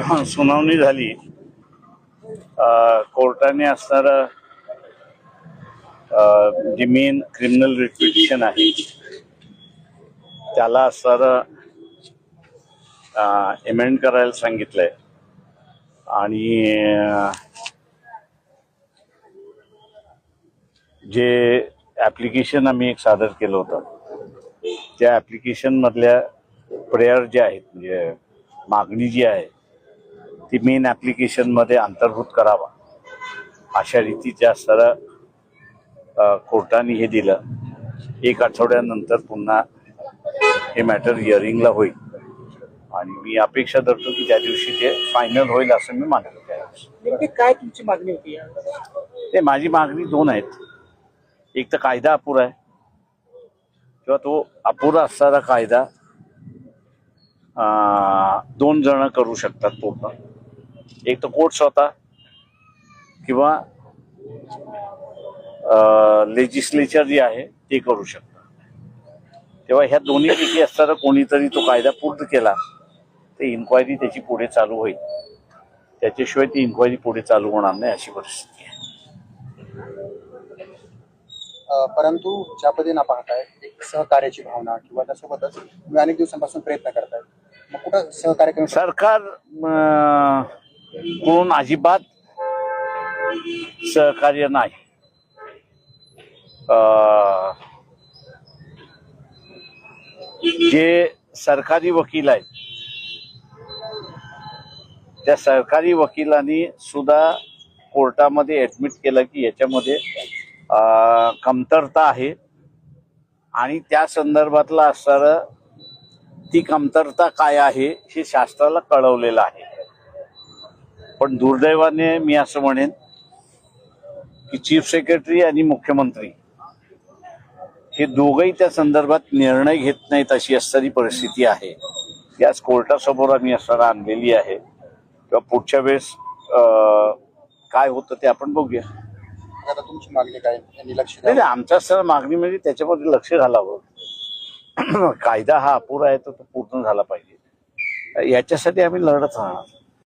सुनावणी झाली, कोर्टाने असणारं जे मेन क्रिमिनल रिट पिटिशन आहे त्याला असणारं एमेंड करायला सांगितलंय आणि जे ॲप्लिकेशन आम्ही एक सादर केलं होतं त्या ॲप्लिकेशन मधल्या प्रेयर जे आहेत म्हणजे मागणी जी आहे ती मेन ॲप्लिकेशन मध्ये अंतर्भूत करावा अशा रीतीच्या असणारं कोर्टाने हे दिलं। एक आठवड्यानंतर पुन्हा हे मॅटर हिअरिंगला होईल आणि मी अपेक्षा धरतो की त्या दिवशी ते फायनल होईल असं मी मानतो। नेमकी काय तुमची मागणी होती? ते माझी मागणी दोन आहेत। एक तर कायदा अपुरा आहे किंवा तो अपुरा असणारा कायदा दोन जण करू शकतात पूर्ण, एक तर कोर्ट स्वतः किंवा लेजिस्लेचर जे आहे ते करू शकतात। तेव्हा ह्या दोन्हीपैकी असताना कोणीतरी तो कायदा पूर्ण केला ते इन्क्वायरी त्याची पुढे चालू होईल, त्याच्याशिवाय ती इन्क्वायरी पुढे चालू होणार नाही अशी परिस्थिती आहे। परंतु ज्या पद्धतीने पाहताय एक सहकार्याची भावना किंवा त्यासोबतच तुम्ही अनेक दिवसांपासून प्रयत्न करताय, मग कुठं सहकार्य करून सरकार कोण अजिबात सहकार्य नाही। जे सरकारी वकील आहेत त्या सरकारी वकिलांनी सुद्धा कोर्टामध्ये ऍडमिट केलं की याच्यामध्ये कमतरता आहे आणि त्या संदर्भातला असणारं ती कमतरता काय आहे हे शास्त्राला कळवलेलं आहे। पण दुर्दैवाने मी असं म्हणेन की चीफ सेक्रेटरी आणि मुख्यमंत्री हे दोघंही त्या संदर्भात निर्णय घेत नाहीत अशी असणारी परिस्थिती आहे। ती आज कोर्टासमोर आम्ही असणारा आणलेली आहे किंवा पुढच्या वेळेस काय होतं ते आपण बघूया। आता तुमची मागणी काय? यांनी लक्ष नाही, आमच्या सर मागणी म्हणजे त्याच्यामध्ये लक्ष घालावं। कायदा हा अपुरा आहे तो पूर्ण झाला पाहिजे, याच्यासाठी आम्ही लढत राहणार।